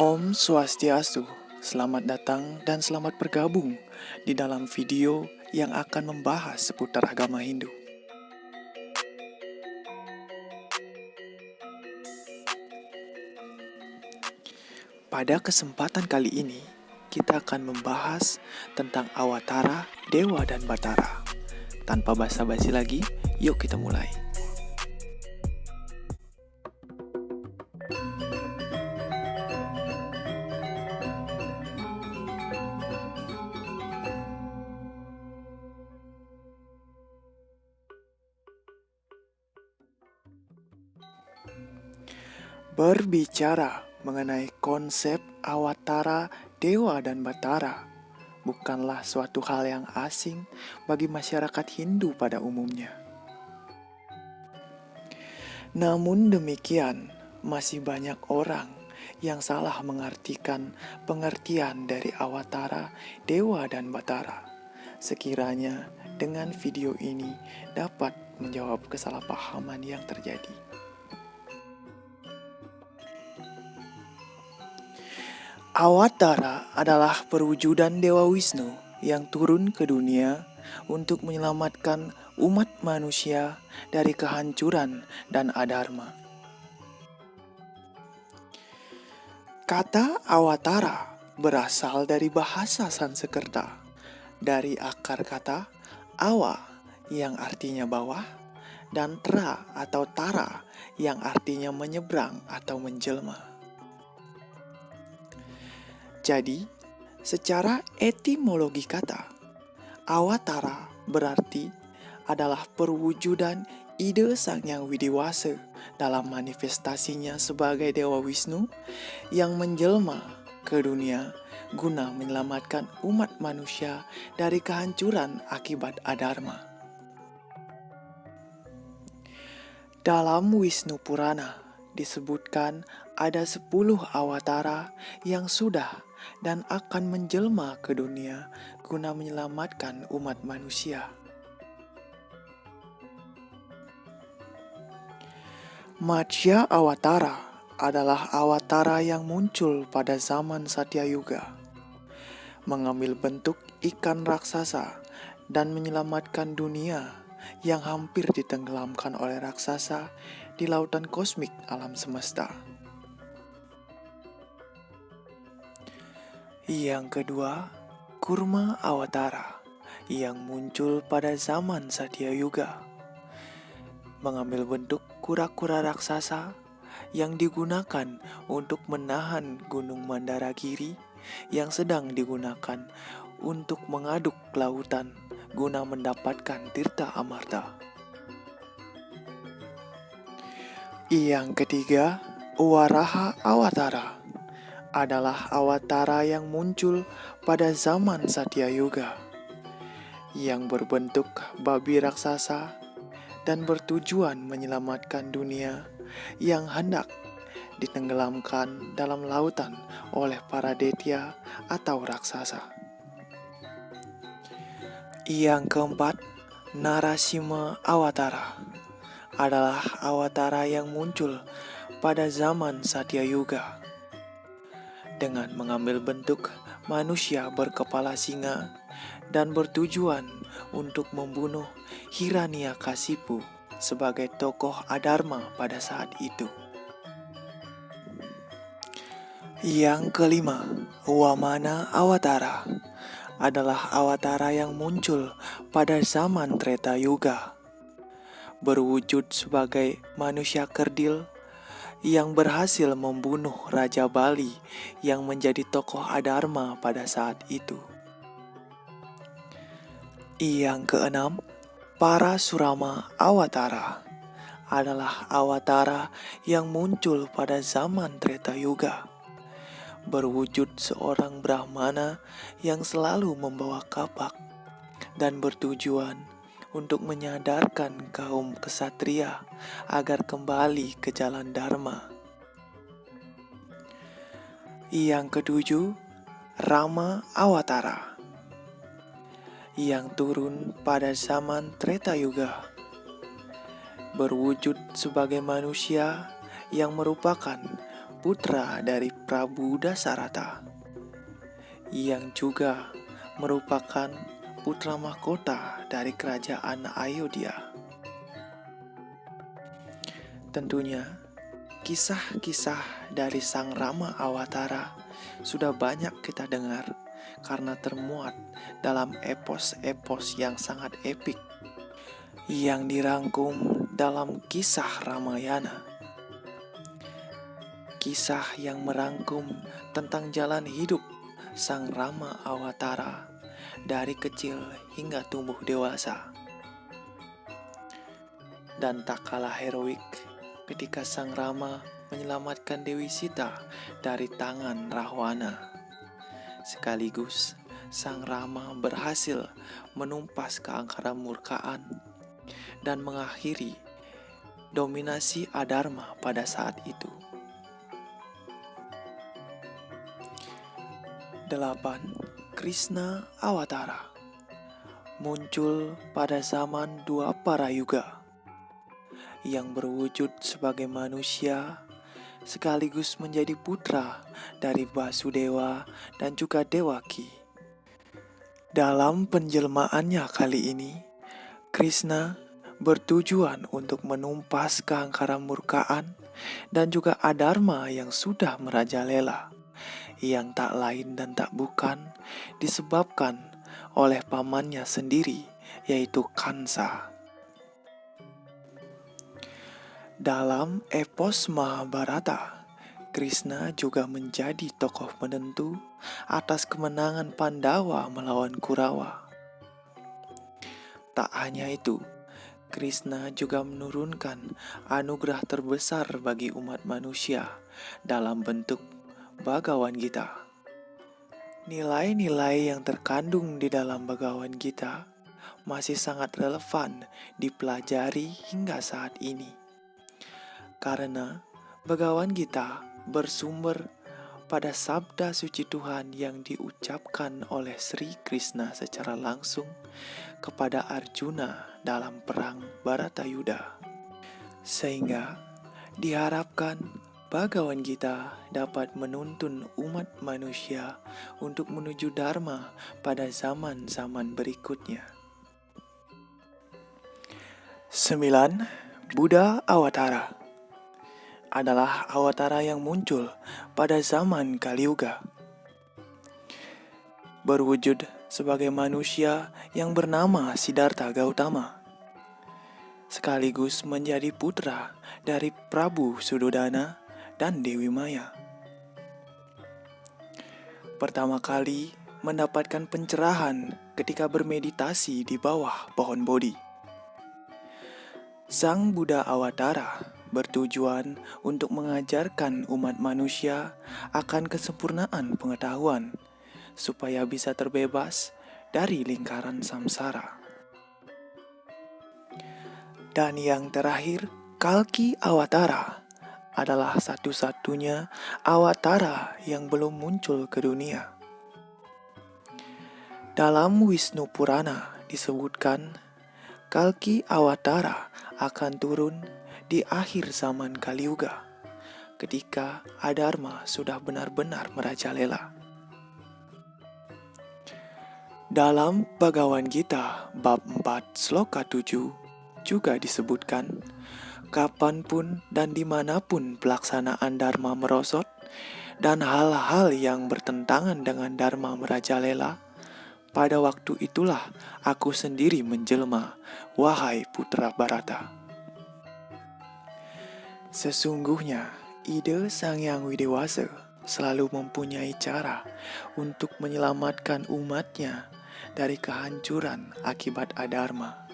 Om Swastiastu, selamat datang dan selamat bergabung di dalam video yang akan membahas seputar agama Hindu. Pada kesempatan kali ini, kita akan membahas tentang Awatara, Dewa dan Batara. Tanpa basa-basi lagi, yuk kita mulai. Berbicara mengenai konsep Awatara, Dewa dan Batara bukanlah suatu hal yang asing bagi masyarakat Hindu pada umumnya. Namun demikian, masih banyak orang yang salah mengartikan pengertian dari Awatara, Dewa dan Batara. Sekiranya dengan video ini dapat menjawab kesalahpahaman yang terjadi. Awatara adalah perwujudan Dewa Wisnu yang turun ke dunia untuk menyelamatkan umat manusia dari kehancuran dan adharma. Kata Awatara berasal dari bahasa Sanskerta, dari akar kata awa yang artinya bawah dan tra atau tara yang artinya menyeberang atau menjelma. Jadi, secara etimologi kata, Awatara berarti adalah perwujudan ide Sang Hyang Widiwasa dalam manifestasinya sebagai Dewa Wisnu yang menjelma ke dunia guna menyelamatkan umat manusia dari kehancuran akibat adharma. Dalam Wisnu Purana disebutkan ada 10 awatara yang sudah dan akan menjelma ke dunia guna menyelamatkan umat manusia. Matsya Awatara adalah awatara yang muncul pada zaman Satyayuga, mengambil bentuk ikan raksasa dan menyelamatkan dunia yang hampir ditenggelamkan oleh raksasa di lautan kosmik alam semesta. Yang kedua, Kurma Awatara yang muncul pada zaman Satyayuga, mengambil bentuk kura-kura raksasa yang digunakan untuk menahan Gunung Mandaragiri yang sedang digunakan untuk mengaduk lautan guna mendapatkan tirta amarta. Yang ketiga, Waraha Awatara adalah awatara yang muncul pada zaman Satyayuga, yang berbentuk babi raksasa dan bertujuan menyelamatkan dunia yang hendak ditenggelamkan dalam lautan oleh para detya atau raksasa. Yang keempat, Narasimha Awatara adalah awatara yang muncul pada zaman Satyayuga dengan mengambil bentuk manusia berkepala singa dan bertujuan untuk membunuh Hiranyakasipu sebagai tokoh adharma pada saat itu. Yang kelima, Wamana Awatara adalah awatara yang muncul pada zaman Treta Yuga, berwujud sebagai manusia kerdil yang berhasil membunuh Raja Bali yang menjadi tokoh adharma pada saat itu. Yang keenam, Parasurama Awatara adalah awatara yang muncul pada zaman Treta Yuga, berwujud seorang Brahmana yang selalu membawa kapak dan bertujuan untuk menyadarkan kaum kesatria agar kembali ke jalan Dharma. Yang ketujuh, Rama Awatara yang turun pada zaman Treta Yuga, berwujud sebagai manusia yang merupakan putra dari Prabu Dasarata, yang juga merupakan putra mahkota dari kerajaan Ayodhya. Tentunya, kisah-kisah dari Sang Rama Awatara sudah banyak kita dengar karena termuat dalam epos-epos yang sangat epik yang dirangkum dalam kisah Ramayana. Kisah yang merangkum tentang jalan hidup Sang Rama Awatara dari kecil hingga tumbuh dewasa. Dan tak kalah heroik ketika Sang Rama menyelamatkan Dewi Sita dari tangan Rahwana. Sekaligus Sang Rama berhasil menumpas keangkaran murkaan dan mengakhiri dominasi Adharma pada saat itu. 8. Krishna Awatara muncul pada zaman Dwapara Yuga yang berwujud sebagai manusia sekaligus menjadi putra dari Basudewa dan juga Dewaki. Dalam penjelmaannya kali ini, Krishna bertujuan untuk menumpas keangkaran murkaan dan juga Adharma yang sudah merajalela, yang tak lain dan tak bukan disebabkan oleh pamannya sendiri, yaitu Kansa. Dalam epos Mahabharata, Krishna juga menjadi tokoh penentu atas kemenangan Pandawa melawan Kurawa. Tak hanya itu, Krishna juga menurunkan anugerah terbesar bagi umat manusia dalam bentuk Bhagavad Gita. Nilai-nilai yang terkandung di dalam Bhagavad Gita masih sangat relevan dipelajari hingga saat ini. Karena Bhagavad Gita bersumber pada sabda suci Tuhan yang diucapkan oleh Sri Krishna secara langsung kepada Arjuna dalam perang Bharatayuddha. Sehingga diharapkan Bhagavad Gita dapat menuntun umat manusia untuk menuju Dharma pada zaman-zaman berikutnya. 9. Buddha Awatara adalah awatara yang muncul pada zaman Kali Yuga. Berwujud sebagai manusia yang bernama Siddhartha Gautama, sekaligus menjadi putra dari Prabu Suddhodana dan Dewi Maya. Pertama kali mendapatkan pencerahan ketika bermeditasi di bawah pohon Bodhi. Sang Buddha Awatara bertujuan untuk mengajarkan umat manusia akan kesempurnaan pengetahuan supaya bisa terbebas dari lingkaran samsara. Dan yang terakhir, Kalki Awatara adalah satu-satunya awatara yang belum muncul ke dunia. Dalam Wisnu Purana disebutkan, Kalki Awatara akan turun di akhir zaman Kali Yuga, ketika Adharma sudah benar-benar merajalela. Dalam Bhagavad Gita bab 4 sloka 7 juga disebutkan, kapanpun dan dimanapun pelaksanaan Dharma merosot dan hal-hal yang bertentangan dengan Dharma merajalela, pada waktu itulah aku sendiri menjelma, wahai putra Bharata. Sesungguhnya ide Sang Hyang Widewasa selalu mempunyai cara untuk menyelamatkan umatnya dari kehancuran akibat adharma.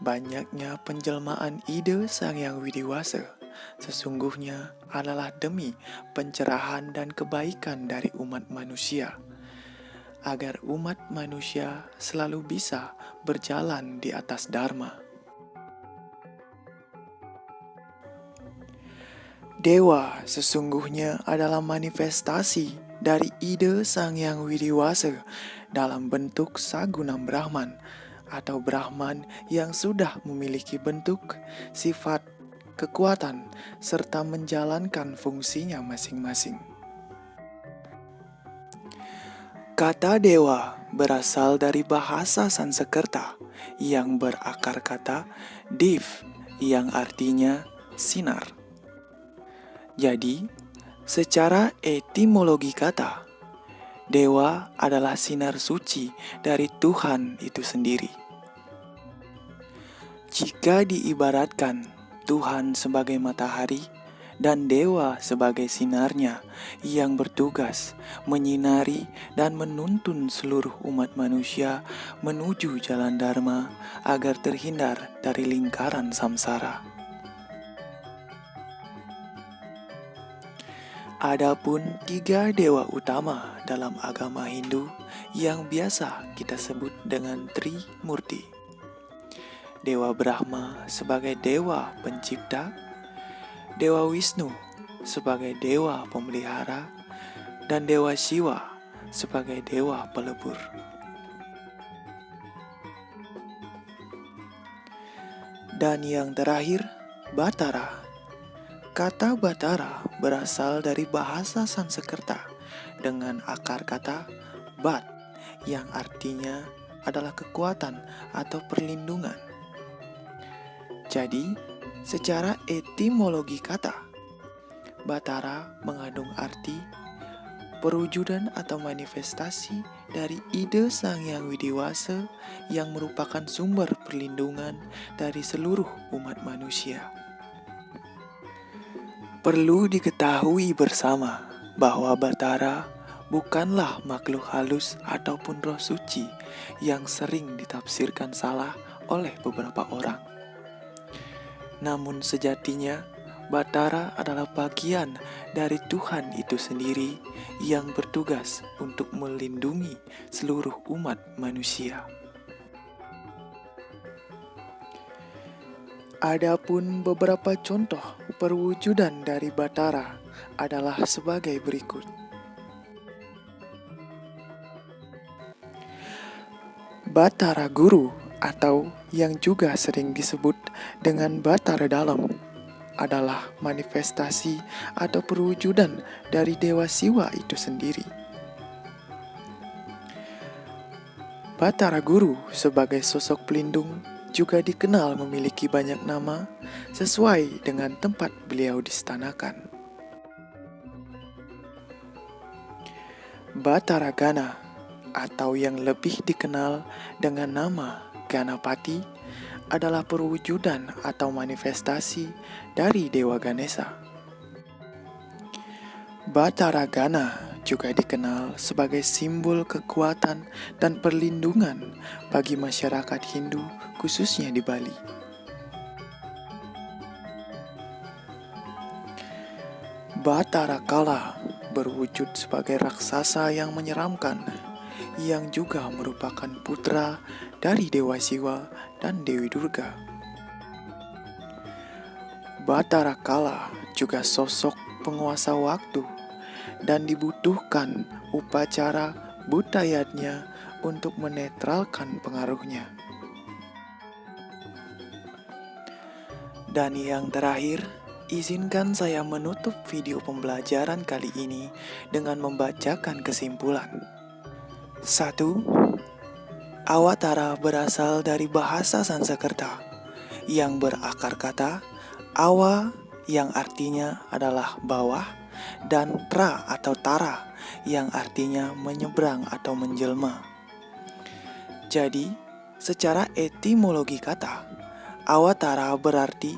Banyaknya penjelmaan ide Sang Hyang Widewasa sesungguhnya adalah demi pencerahan dan kebaikan dari umat manusia, agar umat manusia selalu bisa berjalan di atas dharma. Dewa sesungguhnya adalah manifestasi dari ide Sang Hyang Widewasa dalam bentuk Sagunam Brahman atau Brahman yang sudah memiliki bentuk, sifat, kekuatan, serta menjalankan fungsinya masing-masing. Kata dewa berasal dari bahasa Sanskerta yang berakar kata div yang artinya sinar. Jadi, secara etimologi kata, dewa adalah sinar suci dari Tuhan itu sendiri. Jika diibaratkan Tuhan sebagai matahari dan dewa sebagai sinarnya yang bertugas menyinari dan menuntun seluruh umat manusia menuju jalan dharma agar terhindar dari lingkaran samsara. Adapun 3 dewa utama dalam agama Hindu yang biasa kita sebut dengan Trimurti. Dewa Brahma sebagai dewa pencipta, Dewa Wisnu sebagai dewa pemelihara, dan Dewa Siwa sebagai dewa pelebur. Dan yang terakhir, Batara. Kata Batara berasal dari bahasa Sanskerta dengan akar kata bat yang artinya adalah kekuatan atau perlindungan. Jadi, secara etimologi kata, Batara mengandung arti perwujudan atau manifestasi dari ide Sang Hyang Widi-Wasa yang merupakan sumber perlindungan dari seluruh umat manusia. Perlu diketahui bersama bahwa Batara bukanlah makhluk halus ataupun roh suci yang sering ditafsirkan salah oleh beberapa orang. Namun sejatinya, Batara adalah bagian dari Tuhan itu sendiri yang bertugas untuk melindungi seluruh umat manusia. Adapun beberapa contoh perwujudan dari Batara adalah sebagai berikut. Batara Guru atau yang juga sering disebut dengan Batara Dalam adalah manifestasi atau perwujudan dari Dewa Siwa itu sendiri. Batara Guru sebagai sosok pelindung juga dikenal memiliki banyak nama sesuai dengan tempat beliau distanakan. Batara Gana atau yang lebih dikenal dengan nama Ganapati adalah perwujudan atau manifestasi dari Dewa Ganesha. Batara Gana juga dikenal sebagai simbol kekuatan dan perlindungan bagi masyarakat Hindu khususnya di Bali. Batara Kala berwujud sebagai raksasa yang menyeramkan yang juga merupakan putra dari Dewa Siwa dan Dewi Durga. Batara Kala juga sosok penguasa waktu dan dibutuhkan upacara budayanya untuk menetralkan pengaruhnya. Dan yang terakhir, izinkan saya menutup video pembelajaran kali ini dengan membacakan kesimpulan. 1. Awatara berasal dari bahasa Sanskerta yang berakar kata awa yang artinya adalah bawah dan tra atau tara yang artinya menyeberang atau menjelma. Jadi, secara etimologi kata, awatara berarti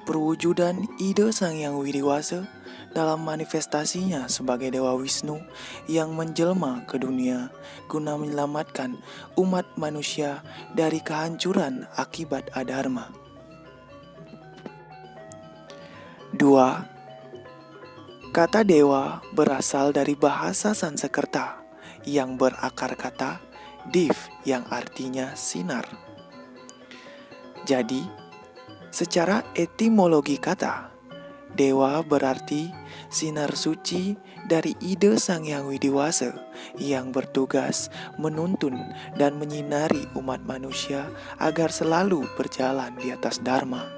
perwujudan ide Sang Hyang Widi-Wasa dalam manifestasinya sebagai Dewa Wisnu yang menjelma ke dunia guna menyelamatkan umat manusia dari kehancuran akibat adharma. 2. Kata dewa berasal dari bahasa Sanskerta yang berakar kata div yang artinya sinar. Jadi, secara etimologi kata, dewa berarti sinar suci dari ide Sang Hyang Widi-Wasa yang bertugas menuntun dan menyinari umat manusia agar selalu berjalan di atas dharma.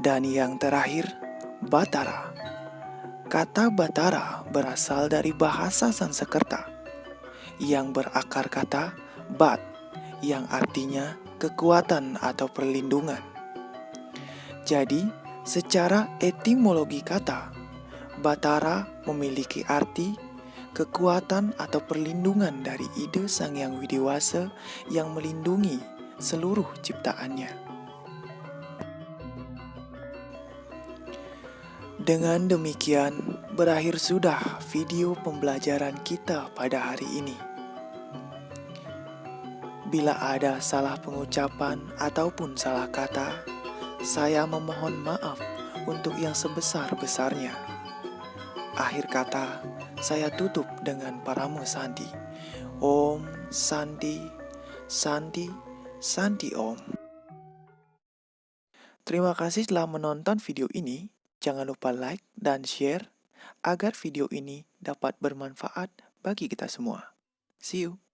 Dan yang terakhir, Batara. Kata Batara berasal dari bahasa Sanskerta yang berakar kata Bat, yang artinya kekuatan atau perlindungan. Jadi, secara etimologi kata, Batara memiliki arti kekuatan atau perlindungan dari ide Sang Hyang Widi-Wasa yang melindungi seluruh ciptaannya. Dengan demikian, berakhir sudah video pembelajaran kita pada hari ini. Bila ada salah pengucapan ataupun salah kata, saya memohon maaf untuk yang sebesar-besarnya. Akhir kata, saya tutup dengan Paramo Santi. Om Santi, Santi, Santi Om. Terima kasih telah menonton video ini. Jangan lupa like dan share agar video ini dapat bermanfaat bagi kita semua. See you.